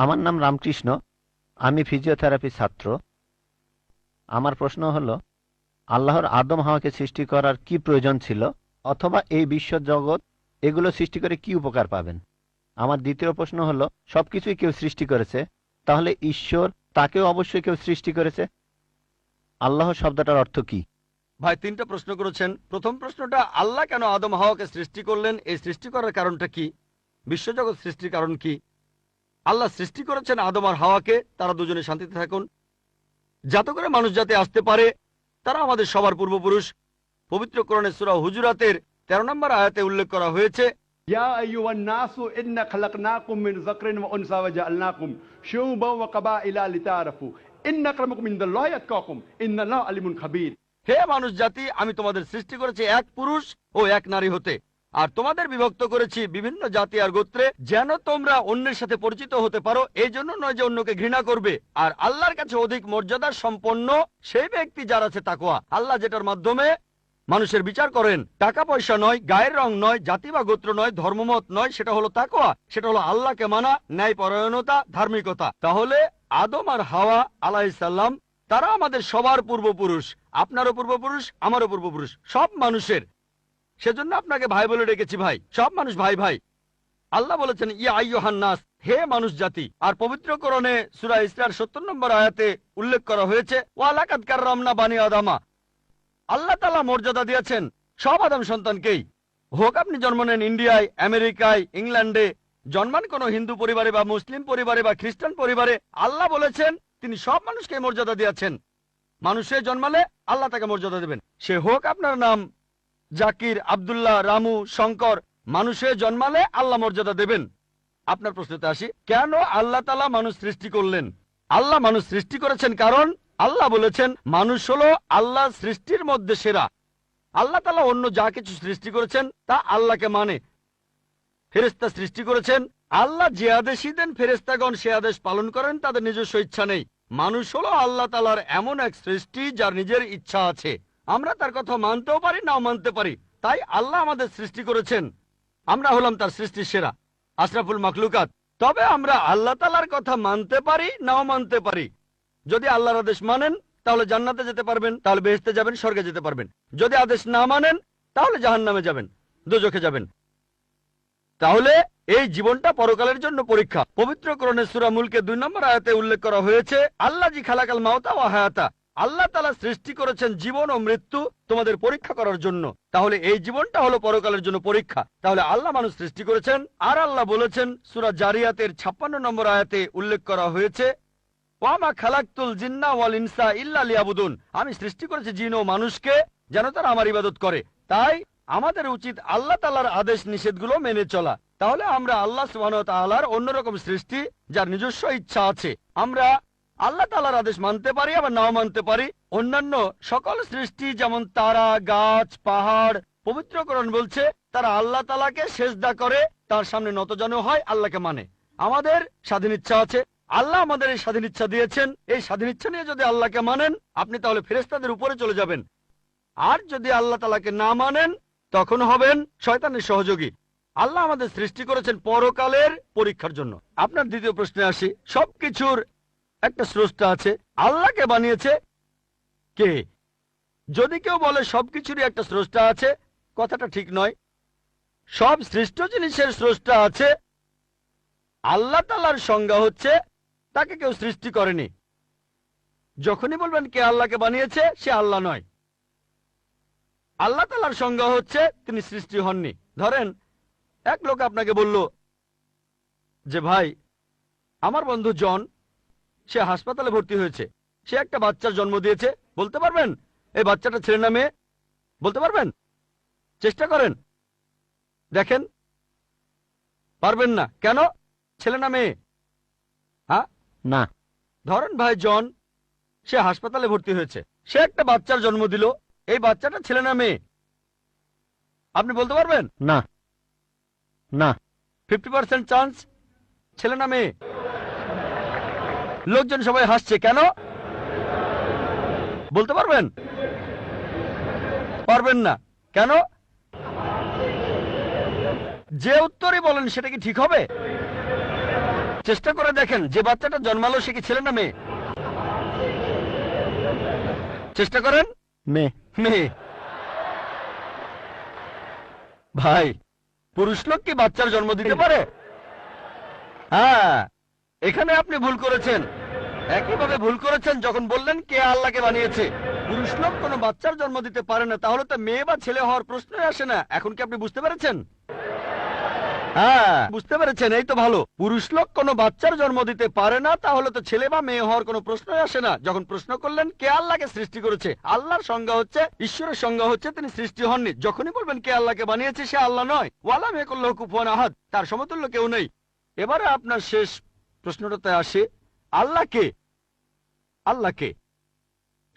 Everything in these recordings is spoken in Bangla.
আমার নাম রামকৃষ্ণ, আমি ফিজিওথেরাপি ছাত্র। আমার প্রশ্ন হলো, আল্লাহর আদম হাওয়াকে সৃষ্টি করার কি প্রয়োজন ছিল, অথবা এই বিশ্ব জগৎ এগুলো সৃষ্টি করে কি উপকার পাবেন? আমার দ্বিতীয় প্রশ্ন হলো, সবকিছুই কেউ সৃষ্টি করেছে, তাহলে ঈশ্বর তাকেও অবশ্যই কেউ সৃষ্টি করেছে। আল্লাহ শব্দটার অর্থ কি? ভাই তিনটা প্রশ্ন করেছেন। প্রথম প্রশ্নটা, আল্লাহ কেন আদম হাওয়াকে সৃষ্টি করলেন, এই সৃষ্টি করার কারণটা কি, বিশ্বজগৎ সৃষ্টির কারণ কি? আল্লাহ সৃষ্টি করেছেন আদম আর হাওয়াকে, তারা দুজনে শান্তিতে থাকুন, যাতে করে মানুষ যাতে আসতে পারে। তারা আমাদের সবার পূর্বপুরুষ। পবিত্র কোরআনে সূরা হুজুরাতের 13 নম্বর আয়াতে উল্লেখ করা হয়েছে, ইয়া আইয়ুহান নাসু ইন্না খালাকনাকুম মিন যাকরিন ওয়া উনসা ওয়া জাআলনাকুম শুউবান ওয়া কাবাইলা লিতাআরাফু ইন্না আক্রামাকুম ইনদাল্লাহি আতকাকুম ইন্নাল্লাহা আলিমুন খাবীর। হে মানুষ জাতি, আমি তোমাদের সৃষ্টি করেছি এক পুরুষ ও এক নারী হতে, আর তোমাদের বিভক্ত করেছি বিভিন্ন জাতি আর গোত্রে, যেন তোমরা অন্যের সাথে পরিচিত হতে পারো। এই জন্য নয় যে অন্যকে ঘৃণা করবে। আর আল্লাহর কাছে অধিক মর্যাদার সম্পন্ন সেই ব্যক্তি যার আছে তাকওয়া। আল্লাহ যেটার মাধ্যমে মানুষের বিচার করেন, টাকা পয়সা নয়, গায়ের রং নয়, জাতি বা গোত্র নয়, ধর্মমত নয়, সেটা হলো তাকওয়া। সেটা হলো আল্লাহকে মানা, ন্যায়পরায়ণতা, ধার্মিকতা। তাহলে আদম আর হাওয়া আলাইহিস সালাম তারা আমাদের সবার পূর্বপুরুষ, আপনারও পূর্বপুরুষ, আমারও পূর্বপুরুষ, সব মানুষের। সেজন্য আপনাকে ভাই বলে ডেকেছি। ভাই, সব মানুষ ভাই ভাই। আল্লাহ বলেছেন ইয়া আইয়ুহান নাস, হে মানুষ জাতি। আর পবিত্র কোরআনে সূরা ইসরার 70 নম্বর আয়াতে উল্লেখ করা হয়েছে, ওয়া লাকাদ কাররামনা বানি আদামা। আল্লাহ তাআলা মর্যাদা দিয়েছেন সব আদম সন্তানকেই। হোক আপনি জন্ম নেন ইন্ডিয়ায়, আমেরিকায়, ইংল্যান্ডে, জন্মান কোনো হিন্দু পরিবারে বা মুসলিম পরিবারে বা খ্রিস্টান পরিবারে, আল্লাহ বলেছেন তিনি সব মানুষকে মর্যাদা দিয়েছেন। মানুষে জন্মালে আল্লাহ তাকে মর্যাদা দেবেন। সে হোক আপনার নাম জাকির, আব্দুল্লাহ, রামু, শঙ্কর, মানুষে জন্মালে আল্লাহ মর্যাদা দেবেন। আপনার প্রশ্নতে আসি, কেন আল্লাহ তাআলা মানুষ সৃষ্টি করলেন? আল্লাহ মানুষ সৃষ্টি করেছেন কারণ আল্লাহ বলেছেন মানুষ হলো আল্লাহ সৃষ্টির মধ্যে সেরা। আল্লাহ তাআলা অন্য যা কিছু সৃষ্টি করেছেন তা আল্লাহকে মানে। ফেরেশতা সৃষ্টি করেছেন, আল্লাহ যে আদেশই দেন ফেরেশতাগণ সে আদেশ পালন করেন, তাদের নিজস্ব ইচ্ছা নেই। মানুষ হলো আল্লাহ তাআলার এমন এক সৃষ্টি যার নিজের ইচ্ছা আছে। আমরা তার কথা মানতেও পারি, নাও মানতে পারি। তাই আল্লাহ আমাদের সৃষ্টি করেছেন, আমরা হলাম তার সৃষ্টির সেরা, আশরাফুল মাখলুকাত। তবে আমরা আল্লাহ তাআলার কথা মানতে পারি, নাও মানতে পারি। যদি আল্লাহর আদেশ মানেন তাহলে জান্নাতে যেতে পারবেন, তাহলে বেহেশতে যাবেন, স্বর্গে যেতে পারবেন। যদি আদেশ না মানেন তাহলে জাহান্নামে যাবেন, দোজখে যাবেন। তাহলে এই জীবনটা পরকালের জন্য পরীক্ষা। পবিত্র কোরআনে সূরা মুলকে 2 নম্বর আয়াতে উল্লেখ করা হয়েছে, আল্লাযী খালাকাল মাউতা ওয়া হায়াতা। আল্লাহ তাআলা সৃষ্টি করেছেন জীবন ও মৃত্যু তোমাদের পরীক্ষা করার জন্য। তাহলে এই জীবনটা হলো পরকালের জন্য পরীক্ষা। তাহলে আল্লাহ মানুষ সৃষ্টি করেছেন। আর আল্লাহ বলেছেন সূরা জারিয়াতের 56 নম্বর আয়াতে উল্লেখ করা হয়েছে, ওয়ামা খালাকতুল জিন্না ওয়াল ইনসা ইল্লা লিয়াবুদুন। আমি সৃষ্টি করেছি জিন ও মানুষকে যেন তারা আমার ইবাদত করে। তাই আমাদের উচিত আল্লাহ তাআলার আদেশ নিষেধগুলো মেনে চলা। তাহলে আমরা আল্লাহ সুবহানাহু ওয়া তাআলার অন্যরকম সৃষ্টি যার নিজস্ব ইচ্ছা আছে। আমরা আল্লাহ তাআলার আদেশ মানতে পারি, আবার নাও মানতে পারি। অন্যান্য সকল সৃষ্টি যেমন তারা, গাছ, পাহাড়, পবিত্র কোরআন বলছে তারা আল্লাহ তাআলাকে সেজদা করে, তার সামনে নতজানু হয়, আল্লাহকে মানে। আমাদের স্বাধীন ইচ্ছা আছে, আল্লাহ আমাদের এই স্বাধীন ইচ্ছা দিয়েছেন। এই স্বাধীন ইচ্ছা নিয়ে যদি আল্লাহকে মানেন আপনি তাহলে ফেরেশতাদের উপরে চলে যাবেন। আর যদি আল্লাহ তাআলাকে না মানেন তখন হবেন শয়তানের সহযোগী। আল্লাহ আমাদের সৃষ্টি করেছেন পরকালের পরীক্ষার জন্য। আপনার দ্বিতীয় প্রশ্নে আসি, সবকিছুর একটা স্রষ্টা আছে, আল্লাহকে বানিয়েছে কে? যদি কেউ বলে সবকিছুরই একটা স্রষ্টা আছে, কথাটা ঠিক নয়। সব সৃষ্ট জিনিসের স্রষ্টা আছে। আল্লাহ তাআলার সংজ্ঞা হচ্ছে তাকে কেউ সৃষ্টি করেনি। যখনই বলবেন কে আল্লাহকে বানিয়েছে, সে আল্লাহ নয়। আল্লাহ তাআলার সংজ্ঞা হচ্ছে তিনি সৃষ্টি হননি। ধরেন এক লোক আপনাকে বলল যে ভাই, আমার বন্ধু জন, সে হাসপাতালে ভর্তি হয়েছে, সে একটা বাচ্চার জন্ম দিয়েছে। বলতে পারবেন এই বাচ্চাটা ছেলে না মেয়ে? বলতে পারবেন? চেষ্টা করেন, দেখেন। পারবেন না কেন? ছেলে না মেয়ে? হ্যাঁ না। ধরেন ভাই জন, সে হাসপাতালে ভর্তি হয়েছে, সে একটা বাচ্চার জন্ম দিল। এই বাচ্চাটা ছেলে না মেয়ে? আপনি বলতে পারবেন? না না। 50% চান্স ছেলে না মেয়ে। লোকজন সবাই হাসছে কেন? বলতে পারবেন? পারবেন না কেন? যে উত্তরই বলেন সেটা কি ঠিক হবে? চেষ্টা করে দেখেন, যে বাচ্চাটা জন্মালো সে কি ছেলে না মেয়ে? চেষ্টা করেন। মেয়ে। মেয়ে। ভাই, পুরুষ লোক কি বাচ্চার জন্ম দিতে পারে? হ্যাঁ, এখানে আপনি ভুল করেছেন। একইভাবে ভুল করেছেন যখন বললেন কে আল্লাহকে বানিয়েছে। পুরুষ লোক কোনো বাচ্চার জন্ম দিতে পারে না, তাহলে তো মেয়ে বা ছেলে হওয়ার প্রশ্নই আসে না। এখন কি আপনি বুঝতে পেরেছেন? হ্যাঁ, বুঝতে পেরেছেন, এই তো ভালো। পুরুষ লোক কোনো বাচ্চার জন্ম দিতে পারে না, তাহলে তো ছেলে বা মেয়ে হওয়ার কোনো প্রশ্নই আসে না। যখন প্রশ্ন করলেন কে আল্লাহকে সৃষ্টি করেছে, আল্লাহর সংজ্ঞা হচ্ছে, ঈশ্বরের সংজ্ঞা হচ্ছে তিনি সৃষ্টি হননি। যখনই বলবেন কে আল্লাহকে বানিয়েছে, সে আল্লাহ নয়। ওয়ালাম ইয়াকুল্লাহু কুফুয়ান আহাদ, তার সমতুল্য কেউ নেই। এবারে আপনার শেষ প্রশ্নটাতে আসে, আল্লাহকে। আল্লাহকে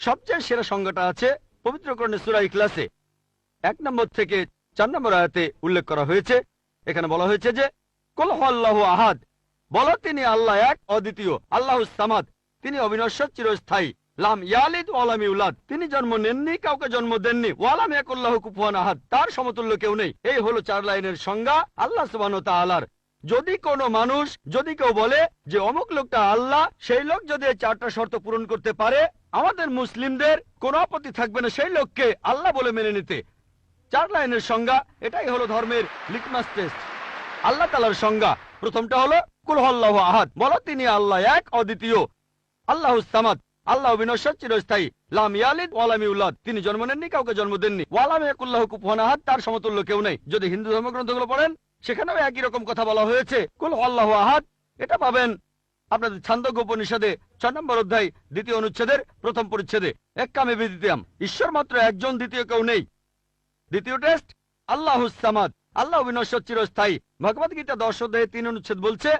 সবচেয়ে সেরা সংজ্ঞাটা আছে পবিত্র কোরআনে সূরা ইখলাসে 1 নম্বর থেকে 4 নম্বর আয়াতে উল্লেখ করা হয়েছে। এখানে বলা হয়েছে যে কুল হুয়াল্লাহু আহাদ, বলো তিনি আল্লাহ এক, অদ্বিতীয়। আল্লাহুস সামাদ, তিনি অবিনশ্বর, চিরস্থায়ী। লাম ইয়ালিদ ওয়া লাম ইউলাদ, তিনি জন্ম নেননি, কাউকে জন্ম দেননি। ওয়া লাম ইয়াকুল্লাহু কুফুয়ান আহাদ, তার সমতুল্য কেউ নেই। এই হলো 4 লাইনের সংজ্ঞা আল্লাহ সুবহানাহু ওয়া তাআলার। যদি কোনো মানুষ, যদি কেউ বলে যে অমুক লোকটা আল্লাহ, সেই লোক যদি এই 4টা শর্ত পূরণ করতে পারে, আমাদের মুসলিমদের কোনো আপত্তি থাকবে না সেই লোককে আল্লাহ বলে মেনে নিতে। 4 লাইনের সংজ্ঞা, এটাই হলো ধর্মের লিটমাস টেস্ট। আল্লাহ তাআলার সংজ্ঞা প্রথমটা হলো কুল হুয়াল্লাহু আহাদ, বলো তিনি আল্লাহ এক, অদ্বিতীয়। আল্লাহুস সামাদ, আল্লাহ বিনশ্বর, চিরস্থায়ী। লাম ইয়ালিদ ওয়া লাম ইউলাদ, তিনি জন্ম নেননি, কাউকে জন্ম দেননি। ওয়া লাম ইয়াকুল্লাহু কুফুয়ান আহাদ, তার সমতুল্য কেউ নেই। যদি হিন্দু ধর্মগ্রন্থগুলো পড়েন, সেখানেও একই রকম কথা বলা হয়েছে, কুল হুয়াল্লাহু আহাদ। এটা পাবেন আপনাদের ছান্দোগ্য উপনিষদে 6 নম্বর অধ্যায় 2য় অনুচ্ছেদের 1ম পরিচ্ছেদে। এক্কামে বিদিতাম, ঈশ্বর মাত্র একজন, দ্বিতীয় কেউ নেই। দ্বিতীয় টেস্ট আল্লাহুস সামাদ, আল্লাহ বিনশ্বর, চিরস্থায়ী। ভগবদ গীতা 10 অধ্যায়ে 3 অনুচ্ছেদ বলছে,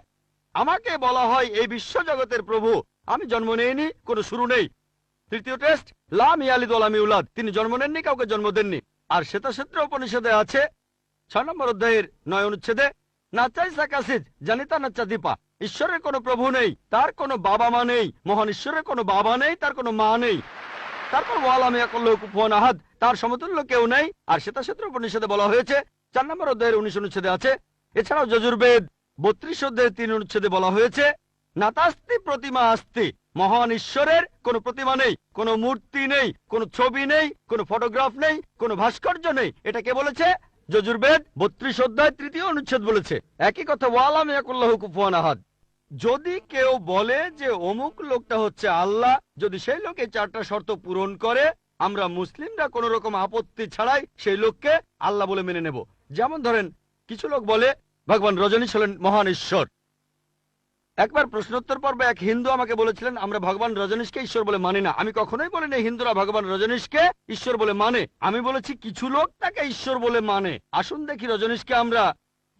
আমাকে বলা হয় এই বিশ্ব জগতের প্রভু, আমি জন্ম নেইনি, কোনো শুরু নেই। তৃতীয় টেস্ট লাম ইয়ালিদ ওয়া লাম ইউলাদ, তিনি জন্ম নেননি, কাউকে জন্ম দেননি। আর শ্বেতাক্ষেত্র উপনিষদে আছে 6 নম্বর অধ্যায়ের 9 অনুচ্ছেদে, নাচাই সাকাসিদ জানিতা নাচা দীপা, ঈশ্বরের কোনো প্রভু নেই, তার কোনো বাবা মা নেই। মহান ঈশ্বরের কোনো বাবা নেই, তার কোনো মা নেই। তারপর ওয়ালাম ইয়াকুল্লাহু কুফুয়ান আহাদ, তার সমতুল্য কেউ নেই। আর শ্বেতাক্ষেত্র উপনিষদে বলা হয়েছে 4 নম্বর অধ্যায়ের 19 অনুচ্ছেদে আছে। এছাড়াও যজুর্বেদ 32 অধ্যায়ের 3 অনুচ্ছেদে বলা হয়েছে, নাতাস্তি প্রতিমা আস্তি, মহান ঈশ্বরের কোনো প্রতিমা নেই, কোনো মূর্তি নেই, কোনো ছবি নেই, কোনো ফটোগ্রাফ নেই, কোনো ভাস্কর্য নেই। এটা কে বলেছে? যজুর্বেদ 32 অধ্যায় 3য় অনুচ্ছেদ বলেছে একই কথা, ওয়ালাম ইয়াকুল্লাহু কুফুয়ান আহাদ। যদি কেউ বলে যে অমুক লোকটা হচ্ছে আল্লাহ, যদি সেই লোক এই 4টা শর্ত পূরণ করে, আমরা মুসলিমরা কোন রকম আপত্তি ছাড়াই সেই লোককে আল্লাহ বলে মেনে নেব। যেমন ধরেন, কিছু লোক বলে ভগবান রজনীশ হলেন মহান ঈশ্বর। একবার প্রশ্নোত্তর পর্বে এক হিন্দু আমাকে বলেছিলেন, আমরা ভগবান রজনীশকে ঈশ্বর বলে মানি না। আমি কখনোই বলিনি হিন্দুরা ভগবান রজনীশকে ঈশ্বর বলে মানে। আমি বলেছি কিছু লোক তাকে ঈশ্বর বলে মানে। আসুন দেখি রজনীশকে আমরা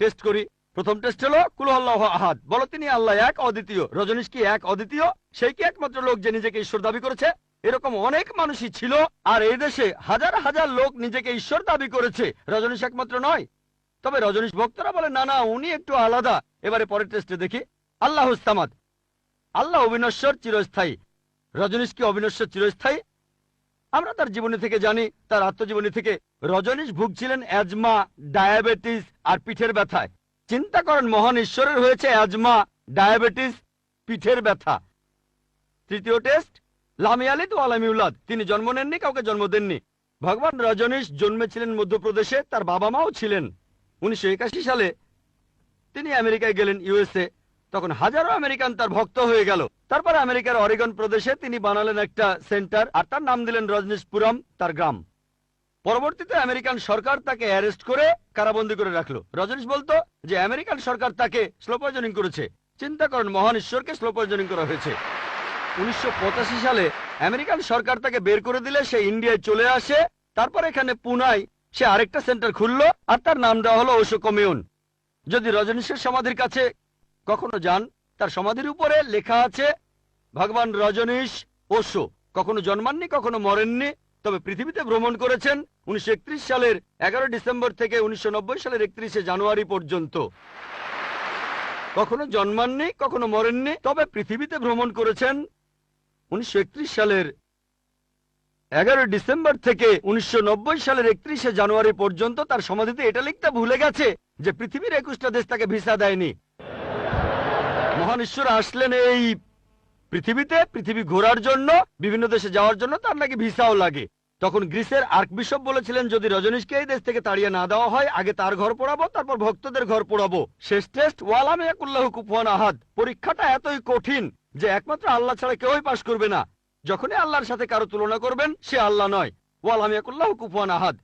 টেস্ট করি। প্রথম টেস্ট হলো কুল হুয়াল্লাহু আহাদ, বলো তিনি আল্লাহ এক, অদ্বিতীয়। রজনীশ কি এক, অদ্বিতীয়? সেই কি একমাত্র লোক যে নিজেকে ঈশ্বর দাবি করেছে? এরকম অনেক মানুষই ছিল, আর এই দেশে হাজার হাজার লোক নিজেকে ঈশ্বর দাবি করেছে। রজনীশ একমাত্র নয়। তবে রজনীশ ভক্তরা বলে না না, উনি একটু আলাদা। এবারে পরের টেস্টে দেখি। আল্লাহুস সামাদ, আল্লাহ অবিনশ্বর, চিরস্থায়ী। রজনীশ কি অবিনশ্বর, চিরস্থায়ী? আমরা তার জীবনী থেকে জানি, তার আত্মজীবনী থেকে। রজনীশ ভুগছিলেন অ্যাজমা, ডায়াবেটিস আর পিঠের ব্যথায়। চিন্তা করেন, মহান ঈশ্বরের হয়েছে অ্যাজমা, ডায়াবেটিস, পিঠের ব্যথা। তৃতীয় টেস্ট লাম ইয়ালিদ ওয়া লাম ইউলাদ, তিনি জন্ম নেননি, কাউকে জন্ম দেননি। ভগবান রজনীশ জন্মেছিলেন মধ্যপ্রদেশে, তার বাবা মাও ছিলেন। 1981 সালে তিনি আমেরিকায় গেলেন, ইউএসএ। তখন হাজারো আমেরিকান তার ভক্ত হয়ে গেল। তারপরে আমেরিকার অরিগন প্রদেশে তিনি বানালেন একটা সেন্টার, আর তার নাম দিলেন রজনীশপুরম, তার গ্রাম। পরবর্তীতে আমেরিকান সরকার তাকে অ্যারেস্ট করে কারাবন্দী করে রাখলো। রজনীশ বলতো যে আমেরিকান সরকার তাকে স্লো পয়জনিং করেছে। চিন্তা করেন, মহান ঈশ্বরকে স্লো পয়জনিং করা হয়েছে। 1985 সালে আমেরিকান সরকার তাকে বের করে দিলে সে ইন্ডিয়ায় চলে আসে। তারপর এখানে পুনায় সে আরেকটা সেন্টার খুললো, আর তার নাম দেওয়া হলো ওশো কমিউন। যদি রজনীশের সমাধির কাছে কখনো যান, তার সমাধির উপরে লেখা আছে ভগবান রজনীশ ওশো। কখনো জন্মাননি, কখনো মরেননি, তবে পৃথিবীতে ভ্রমণ করেছেন 1931 সালের 11 ডিসেম্বর থেকে 1990 সালের 31শে জানুয়ারি পর্যন্ত। কখনো জন্মাননি, কখনো মরেননি, তবে পৃথিবীতে ভ্রমণ করেছেন 1931 সালের 11 ডিসেম্বর থেকে 1990 সালের 31শে জানুয়ারি পর্যন্ত। তার সমাধিতে এটা লিখতে ভুলে গেছে যে পৃথিবীর 21টা দেশ তাকে ভিসা দেয়নি। মহান মহান ঈশ্বর আসলেন এই পৃথিবীতে, পৃথিবী ঘোরার জন্য, বিভিন্ন দেশে যাওয়ার জন্য তার নাকি ভিসাও লাগে। তখন গ্রিসের আর্কবিশপ বলেছিলেন, যদি রজনীশকে এই দেশ থেকে তাড়িয়ে না দেওয়া হয়, আগে তার ঘর পোড়াবো, তারপর ভক্তদের ঘর পোড়াবো। শেষ টেস্ট ওয়ালাম ইয়াকুল্লাহু কুফুয়ান আহাদ। পরীক্ষাটা এতই কঠিন যে একমাত্র আল্লাহ ছাড়া কেউই পাশ করবে না। যখনই আল্লাহর সাথে কারো তুলনা করবেন, সে আল্লাহ নয়। ওয়ালাম ইয়াকুল্লাহু কুফুয়ান আহাদ।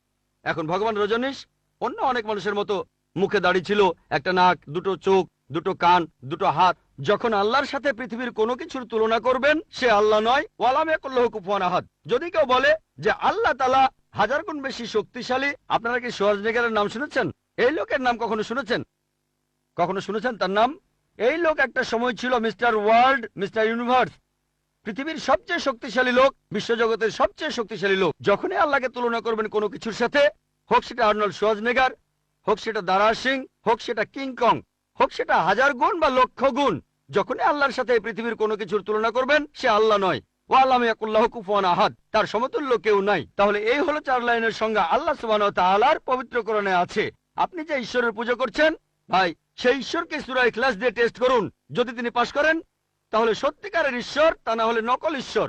এখন ভগবান রজনীশ অন্য অনেক মানুষের মতো মুখে দাড়ি ছিল, একটা নাক, দুটো চোখ, দুটো কান, দুটো হাত। যখন আল্লাহর সাথে পৃথিবীর কোনো কিছুর তুলনা করবেন, সে আল্লাহ নয়। ওয়ালাম ইয়াকুল্লাহু কুফুয়ান আহাদ। যদি কেউ বলে যে আল্লাহ তাআলা হাজার গুণ বেশি শক্তিশালী, আপনারা কি শোয়ার্জনেগারের নাম শুনেছেন? এই লোকের নাম কখনো শুনেছেন? কখনো শুনেছেন তার নাম? এই লোক একটা সময় ছিল মিস্টার ওয়ার্ল্ড, মিস্টার ইউনিভার্স, পৃথিবীর সবচেয়ে শক্তিশালী লোক, বিশ্বজগতের সবচেয়ে শক্তিশালী লোক। যখনই আল্লাহকে তুলনা করবেন কোনো কিছুর সাথে, হোক সেটা আর্নল্ড শোয়ার্জনেগার, হোক সেটা দারা সিং, হোক সেটা কিং কং, হোক সেটা হাজার গুণ বা লক্ষ গুণ, যখনই আল্লাহর সাথে পৃথিবীর কোনো কিছুর তুলনা করবেন, সে আল্লাহ নয়। ওয়ালাম ইয়াকুল্লাহু কুফুয়ান আহাদ। তার সমতুল্য কেউ নাই। তাহলে এই হলো 4 লাইনের সংজ্ঞা আল্লাহ সুবহানাহু ওয়া তাআলার পবিত্র কোরআনে আছে। আপনি যে ঈশ্বরের পূজা করছেন, ভাই, সেই ঈশ্বরকে সূরা ইখলাস দিয়ে টেস্ট করুন। যদি তিনি পাশ করেন, তাহলে সত্যিকারের ঈশ্বর, তা না হলে নকল ঈশ্বর।